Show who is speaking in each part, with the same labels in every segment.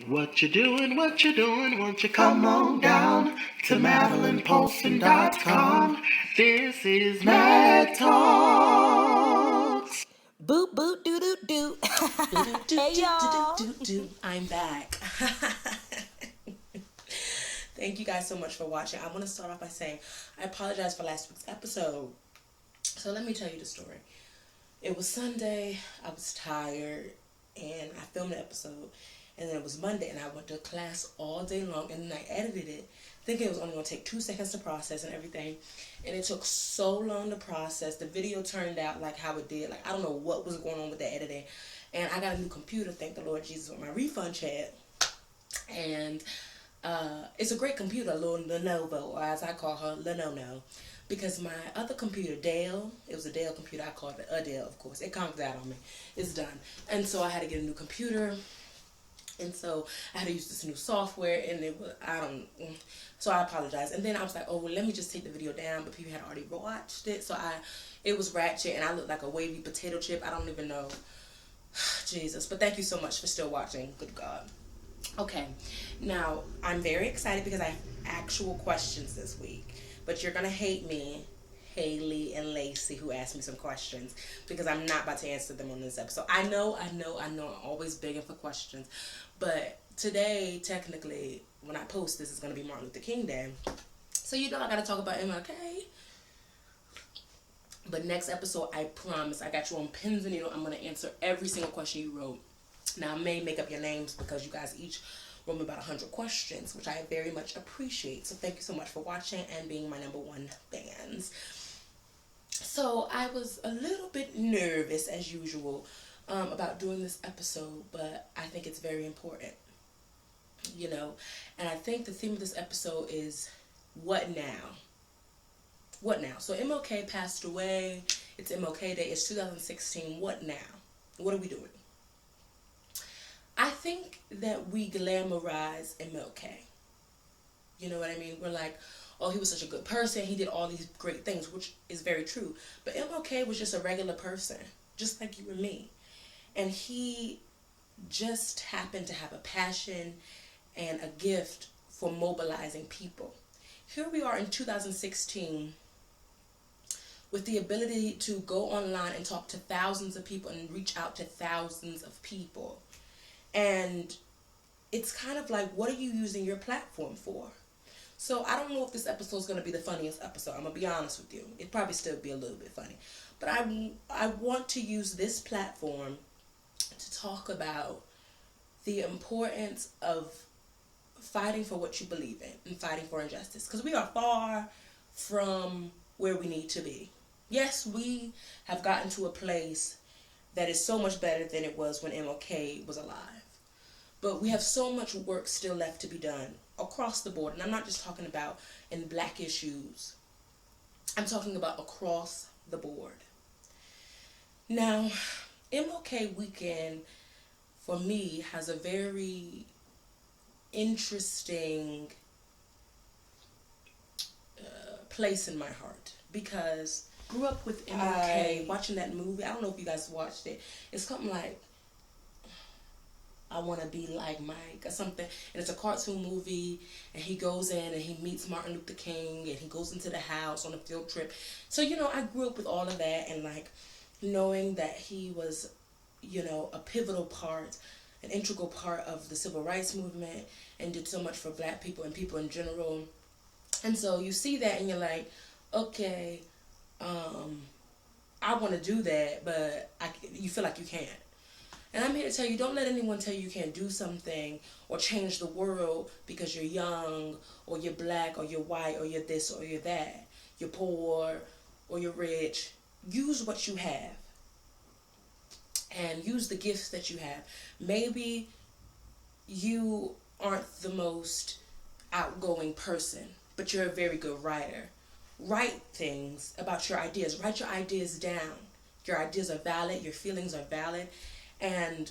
Speaker 1: What you doing, won't you come on down to MadelynPoulson.com. This is Mad Talks.
Speaker 2: Boop boop doo doo doo. Hey y'all.
Speaker 3: I'm back. Thank you guys so much for watching. I want to start off by saying I apologize for last week's episode. So let me tell you the story. It was Sunday, I was tired, and I filmed the episode. And then it was Monday, and I went to class all day long, and then I edited it, thinking it was only going to take 2 seconds to process and everything. And it took so long to process. The video turned out like how it did. Like, I don't know what was going on with the editing. And I got a new computer, thank the Lord Jesus, with my refund check. And it's a great computer, a little Lenovo, or as I call her, Lenono. Because my other computer, Dell, it was a Dell computer, I called it a Dell, of course. It comes out on me. It's done. And so I had to get a new computer. And so I had to use this new software, and it was, so I apologize. And then I was like, oh, well, let me just take the video down, but people had already watched it. So it was ratchet, and I looked like a wavy potato chip. I don't even know. Jesus. But thank you so much for still watching. Good God. Okay. Now, I'm very excited because I have actual questions this week. But you're going to hate me, Haley and Lacey, who asked me some questions, because I'm not about to answer them on this episode. I know, I'm always begging for questions, but today, technically, when I post this, it's going to be Martin Luther King Day, so I got to talk about MLK, but next episode, I promise, I got you on pins and needles. I'm going to answer every single question you wrote. Now, I may make up your names because you guys each wrote me about 100 questions, which I very much appreciate. So thank you so much for watching and being my #1 fans. So I was a little bit nervous, as usual, about doing this episode, but I think it's very important, and I think the theme of this episode is what now? What now? So MLK passed away. It's MLK Day. It's 2016. What now? What are we doing? I think that we glamorize MLK. You know what I mean? We're like, oh, he was such a good person. He did all these great things, which is very true. But MLK was just a regular person, just like you and me. And he just happened to have a passion and a gift for mobilizing people. Here we are in 2016 with the ability to go online and talk to thousands of people and reach out to thousands of people. And it's kind of like, what are you using your platform for? So I don't know if this episode is going to be the funniest episode. I'm going to be honest with you. It'd probably still be a little bit funny. But I want to use this platform to talk about the importance of fighting for what you believe in and fighting for injustice. Because we are far from where we need to be. Yes, we have gotten to a place that is so much better than it was when MLK was alive. But we have so much work still left to be done across the board. And I'm not just talking about in black issues. I'm talking about across the board. Now, MLK weekend, for me, has a very interesting place in my heart. Because grew up with MLK, watching that movie. I don't know if you guys watched it. It's something like I Want to Be Like Mike or something. And it's a cartoon movie. And he goes in and he meets Martin Luther King. And he goes into the house on a field trip. So, I grew up with all of that. And, knowing that he was, a pivotal part, an integral part of the civil rights movement. And did so much for black people and people in general. And so you see that and you're like, okay, I want to do that. But you feel like you can't. And I'm here to tell you, don't let anyone tell you can't do something or change the world because you're young or you're black or you're white or you're this or you're that. You're poor or you're rich. Use what you have. And use the gifts that you have. Maybe you aren't the most outgoing person, but you're a very good writer. Write things about your ideas. Write your ideas down. Your ideas are valid. Your feelings are valid. And,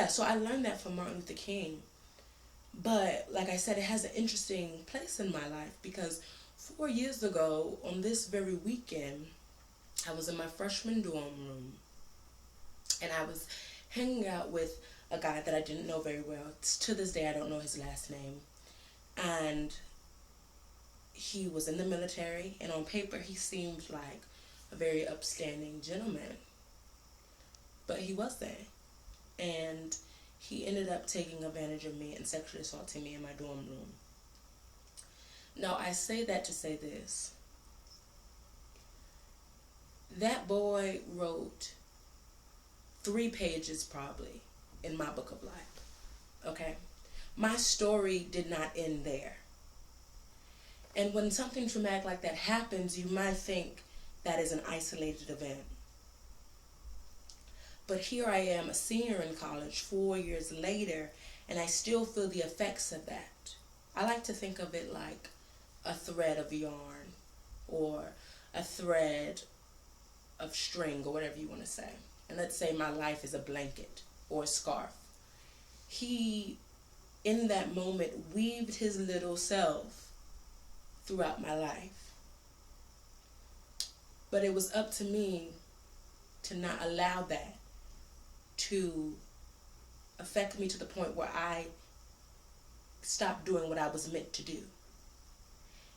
Speaker 3: so I learned that from Martin Luther King. But, like I said, it has an interesting place in my life because 4 years ago, on this very weekend, I was in my freshman dorm room. And I was hanging out with a guy that I didn't know very well. To this day, I don't know his last name. And he was in the military, and on paper, he seemed like a very upstanding gentleman. But he wasn't. And he ended up taking advantage of me and sexually assaulting me in my dorm room. Now, I say that to say this. That boy wrote 3 pages probably in my book of life. Okay? My story did not end there. And when something traumatic like that happens, you might think that is an isolated event. But here I am, a senior in college, 4 years later, and I still feel the effects of that. I like to think of it like a thread of yarn or a thread of string or whatever you want to say. And let's say my life is a blanket or a scarf. He, in that moment, weaved his little self throughout my life. But it was up to me to not allow that to affect me to the point where I stopped doing what I was meant to do.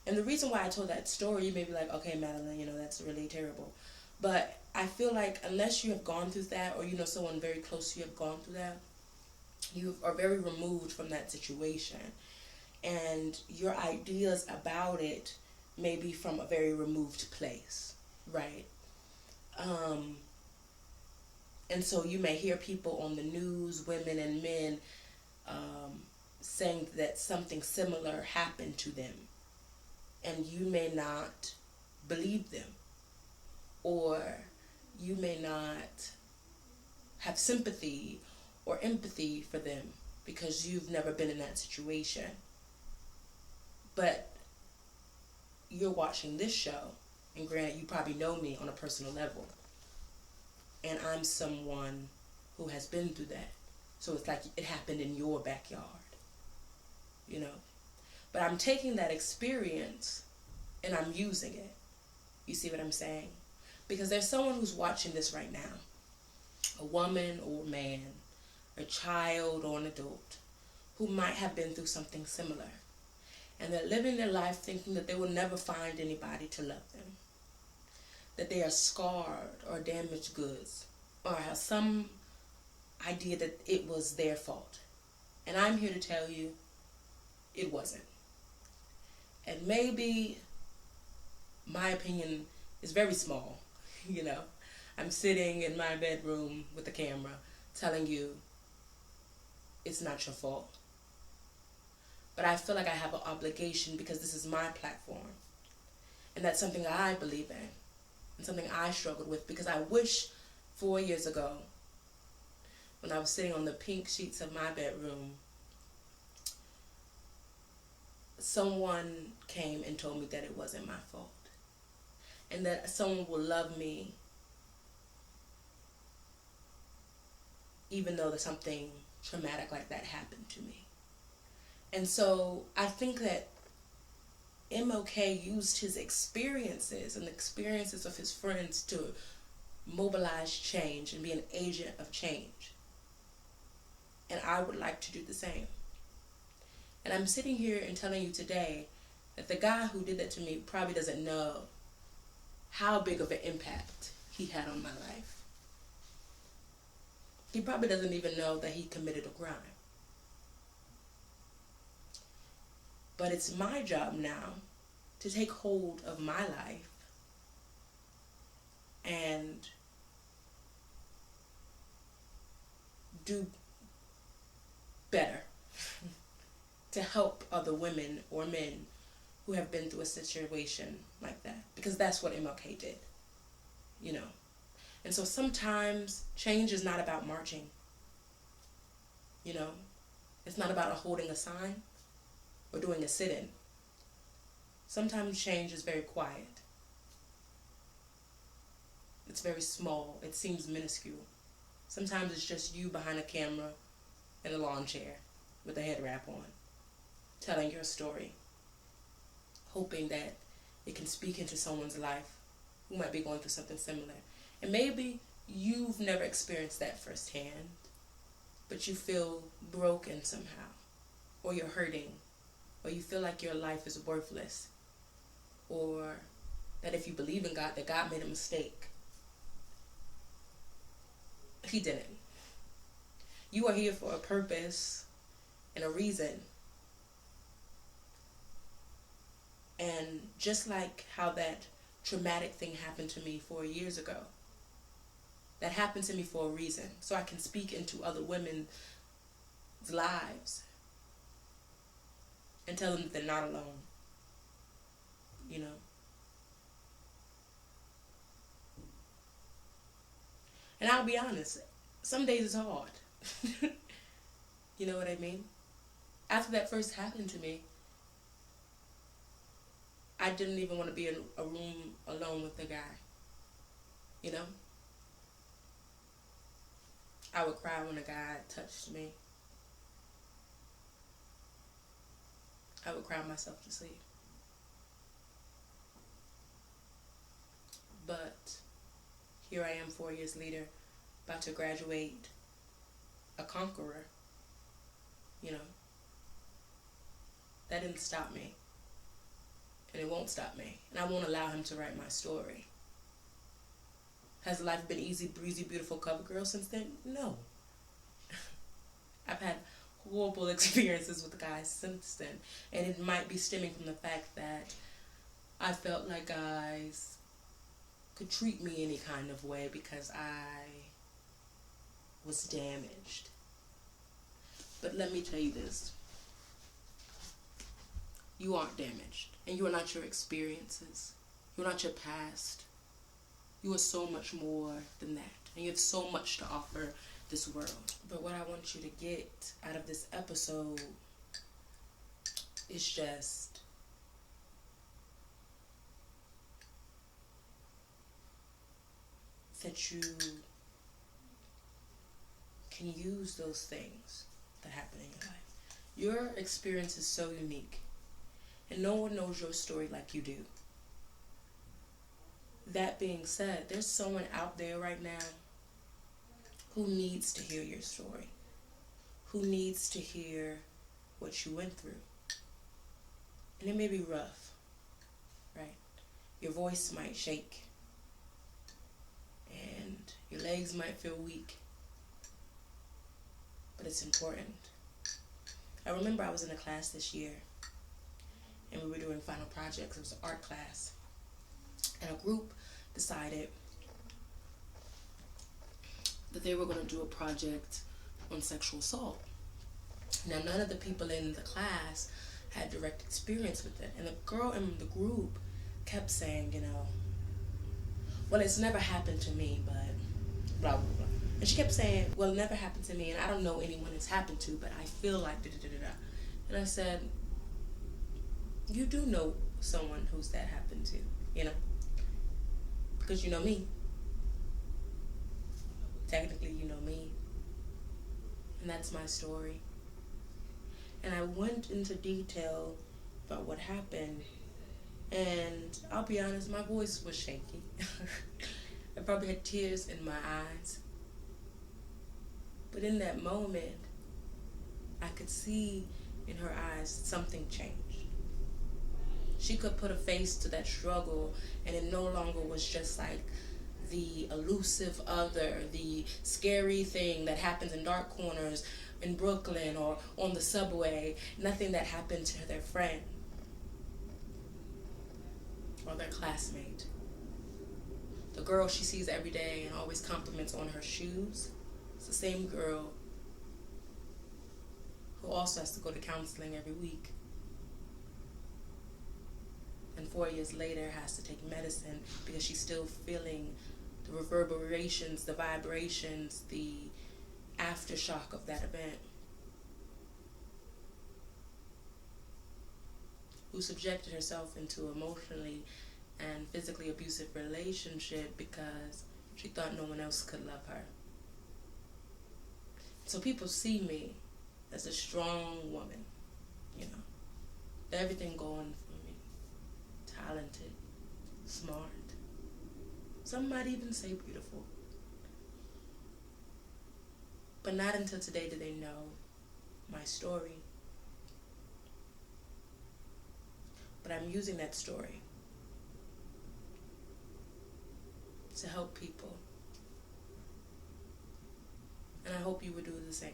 Speaker 3: And the reason why I told that story, you may be like, okay, Madelynn, that's really terrible. But I feel like unless you have gone through that, or someone very close to you have gone through that, you are very removed from that situation. And your ideas about it may be from a very removed place, right? And so you may hear people on the news, women and men, saying that something similar happened to them. And you may not believe them. Or you may not have sympathy or empathy for them because you've never been in that situation. But you're watching this show, and granted, you probably know me on a personal level. And I'm someone who has been through that. So it's like it happened in your backyard, But I'm taking that experience and I'm using it. You see what I'm saying? Because there's someone who's watching this right now. A woman or a man, a child or an adult, who might have been through something similar. And they're living their life thinking that they will never find anybody to love them. That they are scarred or damaged goods, or have some idea that it was their fault. And I'm here to tell you, it wasn't. And maybe my opinion is very small, I'm sitting in my bedroom with the camera telling you it's not your fault. But I feel like I have an obligation because this is my platform. And that's something I believe in. And something I struggled with, because I wish 4 years ago, when I was sitting on the pink sheets of my bedroom, someone came and told me that it wasn't my fault. And that someone will love me even though there's something traumatic like that happened to me. And so I think that MLK used his experiences and the experiences of his friends to mobilize change and be an agent of change. And I would like to do the same. And I'm sitting here and telling you today that the guy who did that to me probably doesn't know how big of an impact he had on my life. He probably doesn't even know that he committed a crime. But it's my job now to take hold of my life and do better to help other women or men who have been through a situation like that. Because that's what MLK did, And so sometimes change is not about marching, It's not about holding a sign or doing a sit-in. Sometimes change is very quiet. It's very small. It seems minuscule. Sometimes it's just you behind a camera in a lawn chair with a head wrap on, telling your story, hoping that it can speak into someone's life who might be going through something similar. And maybe you've never experienced that firsthand, but you feel broken somehow, or you're hurting, or you feel like your life is worthless, or that if you believe in God, that God made a mistake. He didn't. You are here for a purpose and a reason. And just like how that traumatic thing happened to me 4 years ago, that happened to me for a reason, so I can speak into other women's lives and tell them that they're not alone, you know. And I'll be honest, some days it's hard. You know what I mean? After that first happened to me, I didn't even want to be in a room alone with the guy, you know? I would cry when a guy touched me. I would cry myself to sleep. But here I am 4 years later, about to graduate a conqueror, you know? That didn't stop me. And it won't stop me. And I won't allow him to write my story. Has life been easy, breezy, beautiful cover girl since then? No. I've had horrible experiences with guys since then. And it might be stemming from the fact that I felt like guys could treat me any kind of way because I was damaged. But let me tell you this. You aren't damaged. And you are not your experiences. You are not your past. You are so much more than that. And you have so much to offer this world. But what I want you to get out of this episode is just that you can use those things that happen in your life. Your experience is so unique. And no one knows your story like you do. That being said, there's someone out there right now who needs to hear your story. Who needs to hear what you went through. And it may be rough, right? Your voice might shake. And your legs might feel weak. But it's important. I remember I was in a class this year. And we were doing final projects. It was an art class. And a group decided that they were going to do a project on sexual assault. Now, none of the people in the class had direct experience with it. And the girl in the group kept saying, you know, well, it's never happened to me, but blah, blah, blah. And she kept saying, well, it never happened to me, and I don't know anyone it's happened to, but I feel like da-da-da-da-da. And I said, you do know someone who's that happened to, you know? Because you know me. Technically, you know me. And that's my story. And I went into detail about what happened. And I'll be honest, my voice was shaky. I probably had tears in my eyes. But in that moment, I could see in her eyes something changed. She could put a face to that struggle, and it no longer was just like the elusive other, the scary thing that happens in dark corners in Brooklyn or on the subway. Nothing that happened to their friend or their classmate. The girl she sees every day and always compliments on her shoes. It's the same girl who also has to go to counseling every week. And 4 years later has to take medicine because she's still feeling the reverberations, the vibrations, the aftershock of that event. Who subjected herself into emotionally and physically abusive relationship because she thought no one else could love her. So people see me as a strong woman, you know, everything going for me, talented, smart. Some might even say beautiful. But not until today do they know my story. But I'm using that story to help people. And I hope you would do the same.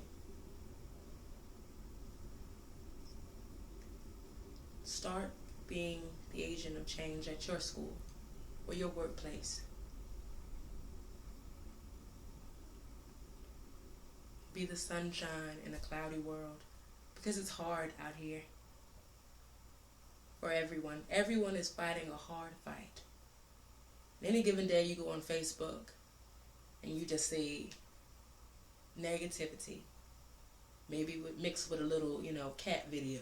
Speaker 3: Start being the agent of change at your school or your workplace. Be the sunshine in a cloudy world, because it's hard out here for everyone. Everyone is fighting a hard fight. Any given day you go on Facebook and you just see negativity, maybe mixed with a little, cat video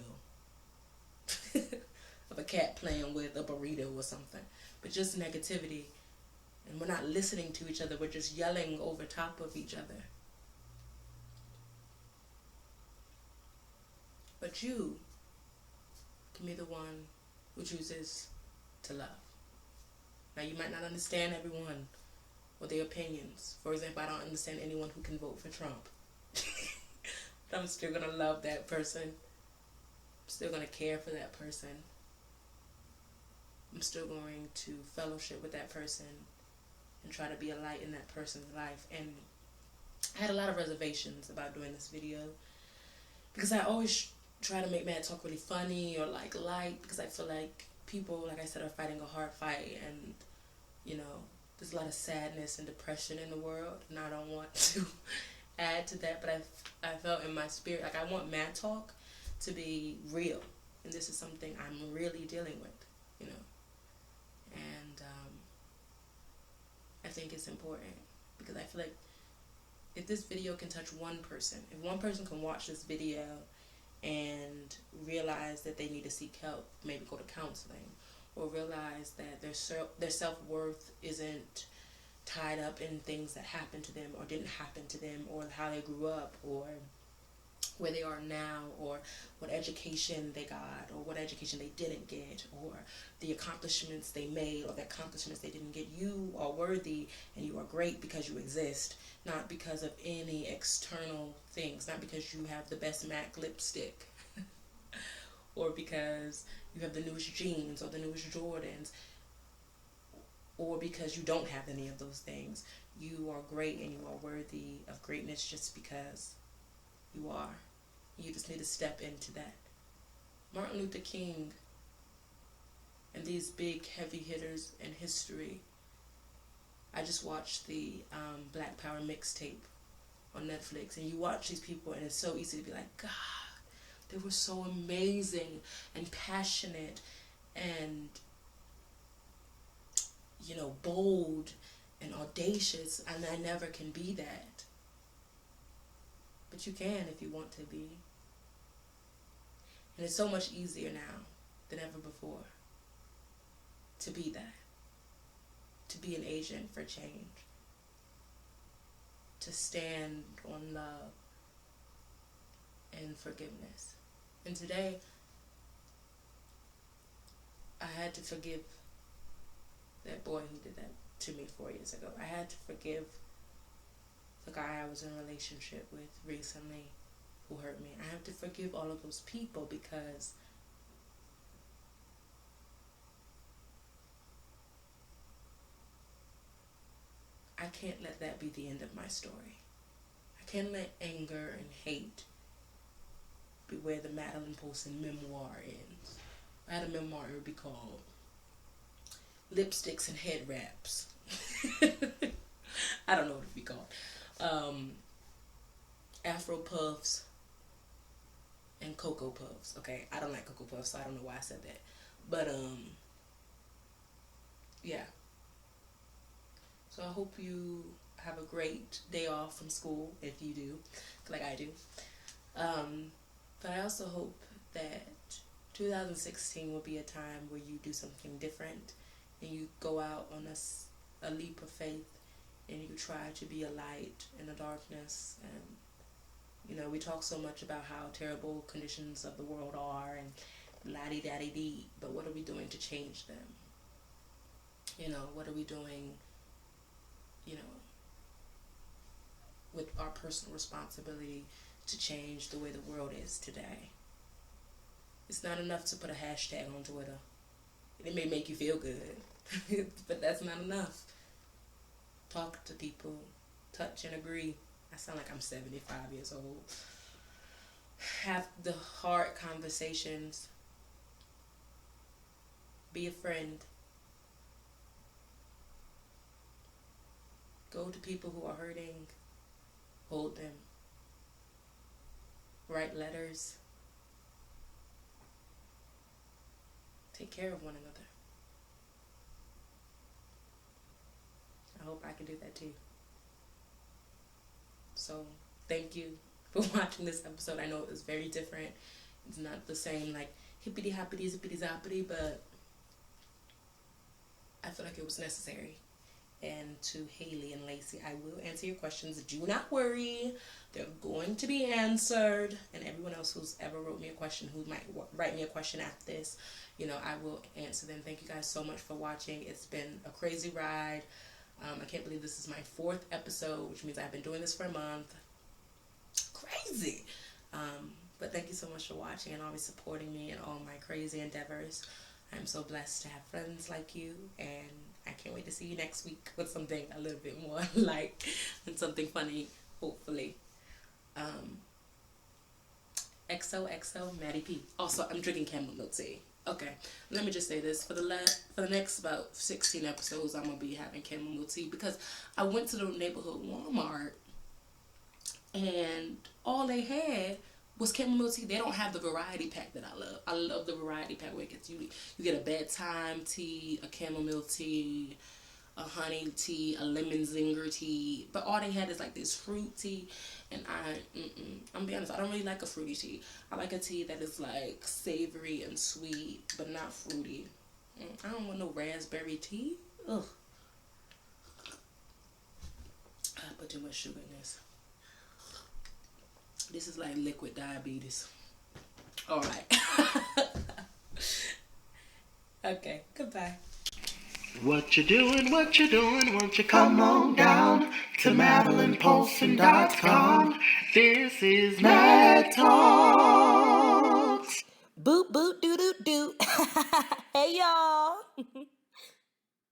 Speaker 3: of a cat playing with a burrito or something, but just negativity. And we're not listening to each other, we're just yelling over top of each other. But you can be the one who chooses to love. Now, you might not understand everyone or their opinions. For example, I don't understand anyone who can vote for Trump. But I'm still going to love that person. I'm still going to care for that person. I'm still going to fellowship with that person and try to be a light in that person's life. And I had a lot of reservations about doing this video, because I always try to make MADDTALK really funny or light, because I feel like people, like I said, are fighting a hard fight, and there's a lot of sadness and depression in the world, and I don't want to add to that. But I felt in my spirit like I want MADDTALK to be real, and this is something I'm really dealing with, and I think it's important, because I feel like if this video can touch one person, if one person can watch this video and realize that they need to seek help, maybe go to counseling, or realize that their self-worth isn't tied up in things that happened to them or didn't happen to them, or how they grew up, or where they are now, or what education they got, or what education they didn't get, or the accomplishments they made, or the accomplishments they didn't get. You are worthy, and you are great because you exist, not because of any external things, not because you have the best MAC lipstick, or because you have the newest jeans or the newest Jordans, or because you don't have any of those things. You are great, and you are worthy of greatness just because you are. You just need to step into that. Martin Luther King and these big heavy hitters in history. I just watched the Black Power mixtape on Netflix, and you watch these people, and it's so easy to be like, God, they were so amazing and passionate and bold and audacious, and I never can be that. But you can if you want to be. And it's so much easier now than ever before to be that. To be an agent for change. To stand on love and forgiveness. And today, I had to forgive that boy who did that to me 4 years ago. I had to forgive the guy I was in a relationship with recently who hurt me. I have to forgive all of those people, because I can't let that be the end of my story. I can't let anger and hate be where the Madelynn Poulson memoir ends. I had a memoir, it would be called Lipsticks and Head Wraps. I don't know what it would be called. Afro Puffs and Cocoa Puffs. Okay, I don't like Cocoa Puffs, so I don't know why I said that. But, yeah. So I hope you have a great day off from school, if you do, like I do. But I also hope that 2016 will be a time where you do something different, and you go out on a leap of faith, and you try to be a light in the darkness. And we talk so much about how terrible conditions of the world are, and la-di-da-di-dee, but what are we doing to change them? What are we doing, with our personal responsibility to change the way the world is today. It's not enough to put a hashtag on Twitter. It may make you feel good, but that's not enough. Talk to people, touch and agree. I sound like I'm 75 years old. Have the hard conversations. Be a friend. Go to people who are hurting. Hold them. Write letters. Take care of one another. I hope I can do that too. So, thank you for watching this episode. I know it was very different. It's not the same like hippity hoppity zippity zoppity, but I feel like it was necessary. And to Haley and Lacey, I will answer your questions. Do not worry. They're going to be answered. And everyone else who's ever wrote me a question, who might write me a question after this, I will answer them. Thank you guys so much for watching. It's been a crazy ride. I can't believe this is my 4th episode, which means I've been doing this for a month. Crazy. But thank you so much for watching and always supporting me in all my crazy endeavors. I'm so blessed to have friends like you, and I can't wait to see you next week with something a little bit more light and something funny, hopefully. XOXO Maddie P. Also, I'm drinking chamomile milk tea. Okay, let me just say this. For the next about 16 episodes, I'm going to be having chamomile tea because I went to the neighborhood Walmart and all they had was chamomile tea. They don't have the variety pack that I love. I love the variety pack where it gets you get a bedtime tea, a chamomile tea, a honey tea, a lemon zinger tea. But all they had is like this fruit tea. And I'm gonna be honest, I don't really like a fruity tea. I like a tea that is like savory and sweet, but not fruity. I don't want no raspberry tea. Ugh. I put too much sugar in this. This is like liquid diabetes. Alright. Okay, goodbye.
Speaker 1: What you doing, won't you come on down to MadelynPoulson.com. This is Mad Talks.
Speaker 2: Boop, boop, doo, doo, doo. Hey, y'all.